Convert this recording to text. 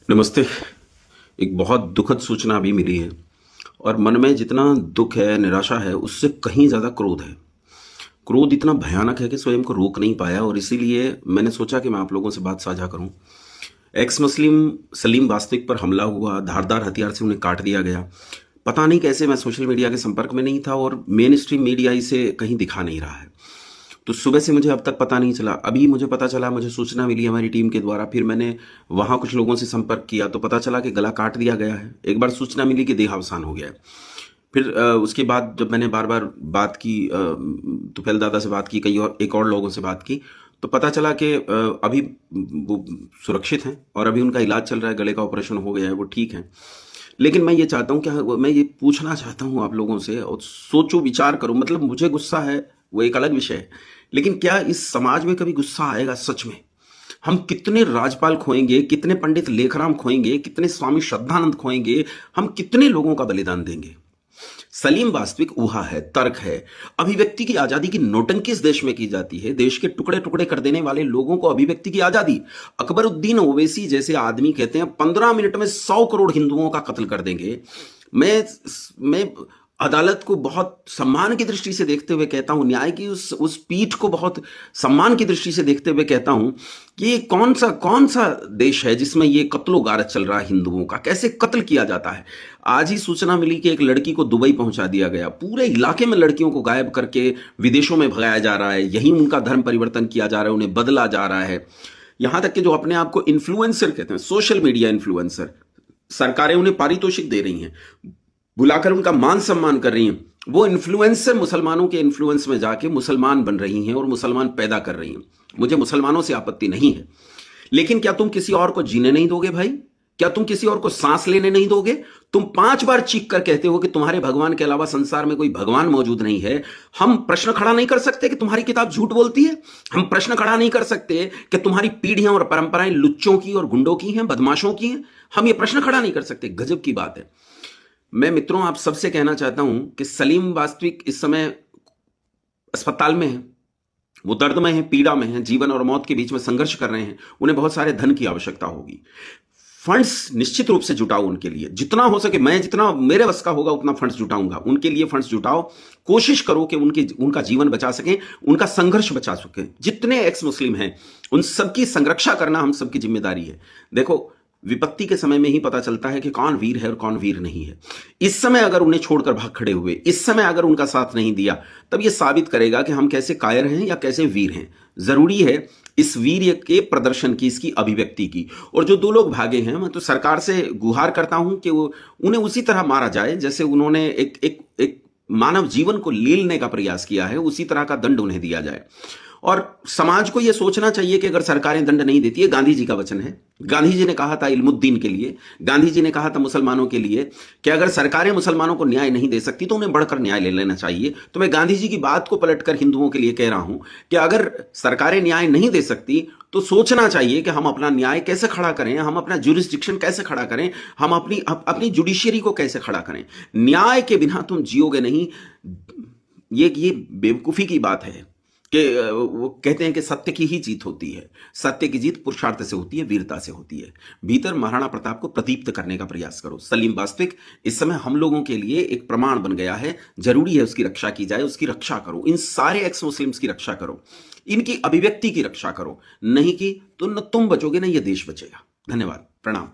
नमस्ते। एक बहुत दुखद सूचना अभी मिली है और मन में जितना दुख है, निराशा है, उससे कहीं ज़्यादा क्रोध है। क्रोध इतना भयानक है कि स्वयं को रोक नहीं पाया और इसीलिए मैंने सोचा कि मैं आप लोगों से बात साझा करूं। एक्स मुस्लिम सलीम वास्तविक पर हमला हुआ, धारदार हथियार से उन्हें काट दिया गया। पता नहीं कैसे मैं सोशल मीडिया के संपर्क में नहीं था और मेन स्ट्रीम मीडिया इसे कहीं दिखा नहीं रहा है। तो सुबह से मुझे अब तक पता नहीं चला। अभी मुझे पता चला, मुझे सूचना मिली हमारी टीम के द्वारा। फिर मैंने वहाँ कुछ लोगों से संपर्क किया तो पता चला कि गला काट दिया गया है। एक बार सूचना मिली कि देहावसान हो गया है। फिर उसके बाद जब मैंने बार बार बात की, तुफैल दादा से बात की, कई और एक और लोगों से बात की, तो पता चला कि अभी वो सुरक्षित हैं और अभी उनका इलाज चल रहा है, गले का ऑपरेशन हो गया है, वो ठीक है। लेकिन मैं ये चाहता हूँ, क्या मैं ये पूछना चाहता हूँ आप लोगों से, और सोचो विचार करो। मतलब मुझे गुस्सा है, वो एक अलग विषय है, लेकिन क्या इस समाज में कभी गुस्सा आएगा सच में? हम कितने राजपाल खोएंगे, कितने पंडित लेखराम खोएंगे, कितने स्वामी श्रद्धानंद खोएंगे, हम कितने लोगों का बलिदान देंगे? सलीम वास्तविक ऊहा है, तर्क है। अभिव्यक्ति की आजादी की नौटंकी इस देश में की जाती है। देश के टुकड़े टुकड़े कर देने वाले लोगों को अभिव्यक्ति की आजादी। अकबरुद्दीन ओवैसी जैसे आदमी कहते हैं 15 मिनट में 100 करोड़ हिंदुओं का कत्ल कर देंगे। मैं अदालत को बहुत सम्मान की दृष्टि से देखते हुए कहता हूं, न्याय की उस पीठ को बहुत सम्मान की दृष्टि से देखते हुए कहता हूं कि ये कौन सा देश है जिसमें ये कत्लो गारत चल रहा है हिंदुओं का, कैसे कत्ल किया जाता है। आज ही सूचना मिली कि एक लड़की को दुबई पहुंचा दिया गया। पूरे इलाके में लड़कियों को गायब करके विदेशों में भगाया जा रहा है, यहीं उनका धर्म परिवर्तन किया जा रहा है, उन्हें बदला जा रहा है। यहां तक कि जो अपने आप को इन्फ्लुएंसर कहते हैं, सोशल मीडिया इन्फ्लुएंसर, सरकारें उन्हें पारितोषिक दे रही हैं, बुलाकर उनका मान सम्मान कर रही हैं। वो इन्फ्लुएंसर मुसलमानों के इन्फ्लुएंस में जाके मुसलमान बन रही हैं और मुसलमान पैदा कर रही हैं। मुझे मुसलमानों से आपत्ति नहीं है, लेकिन क्या तुम किसी और को जीने नहीं दोगे भाई? क्या तुम किसी और को सांस लेने नहीं दोगे? तुम 5 बार चीख कर कहते हो कि तुम्हारे भगवान के अलावा संसार में कोई भगवान मौजूद नहीं है। हम प्रश्न खड़ा नहीं कर सकते कि तुम्हारी किताब झूठ बोलती है? हम प्रश्न खड़ा नहीं कर सकते कि तुम्हारी पीढ़ियां और परंपराएं लुच्चों की और गुंडों की हैं, बदमाशों की हैं? हम ये प्रश्न खड़ा नहीं कर सकते। गजब की बात है। मैं मित्रों आप सबसे कहना चाहता हूं कि सलीम वास्तविक इस समय अस्पताल में है। वो दर्द में है, पीड़ा में है, जीवन और मौत के बीच में संघर्ष कर रहे हैं। उन्हें बहुत सारे धन की आवश्यकता होगी। फंड्स निश्चित रूप से जुटाओ उनके लिए, जितना हो सके। मैं जितना मेरे बस का होगा उतना फंड्स जुटाऊंगा उनके लिए। फंड्स जुटाओ, कोशिश करो कि उनका जीवन बचा सकें, उनका संघर्ष बचा सकें। जितने एक्स मुस्लिम हैं उन सबकी संरक्षा करना हम सबकी जिम्मेदारी है। देखो, विपत्ति के समय में ही पता चलता है कि कौन वीर है और कौन वीर नहीं है। इस समय अगर उन्हें छोड़कर भाग खड़े हुए, इस समय अगर उनका साथ नहीं दिया, तब यह साबित करेगा कि हम कैसे कायर हैं या कैसे वीर हैं। जरूरी है इस वीर के प्रदर्शन की, इसकी अभिव्यक्ति की। और जो 2 लोग भागे हैं, मैं तो सरकार से गुहार करता हूं कि वो उन्हें उसी तरह मारा जाए जैसे उन्होंने एक मानव जीवन को लीलने का प्रयास किया है, उसी तरह का दंड उन्हें दिया जाए। और समाज को यह सोचना चाहिए कि अगर सरकारें दंड नहीं देती है, गांधी जी का वचन है, गांधी जी ने कहा था इल्मुद्दीन के लिए, गांधी जी ने कहा था मुसलमानों के लिए कि अगर सरकारें मुसलमानों को न्याय नहीं दे सकती तो उन्हें बढ़कर न्याय ले लेना चाहिए। तो मैं गांधी जी की बात को पलटकर हिंदुओं के लिए कह रहा हूं कि अगर सरकारें न्याय नहीं दे सकती तो सोचना चाहिए कि हम अपना न्याय कैसे खड़ा करें, हम अपना जुरिस्डिक्शन कैसे खड़ा करें, हम अपनी जुडिशियरी को कैसे खड़ा करें। न्याय के बिना तुम जियोगे नहीं। ये बेवकूफी की बात है कि वो कहते हैं कि सत्य की ही जीत होती है। सत्य की जीत पुरुषार्थ से होती है, वीरता से होती है। भीतर महाराणा प्रताप को प्रदीप्त करने का प्रयास करो। सलीम वास्तविक इस समय हम लोगों के लिए एक प्रमाण बन गया है। जरूरी है उसकी रक्षा की जाए, उसकी रक्षा करो। इन सारे एक्स मुस्लिम्स की रक्षा करो, इनकी अभिव्यक्ति की रक्षा करो। नहीं की तो न तुम बचोगे न ये देश बचेगा। धन्यवाद, प्रणाम।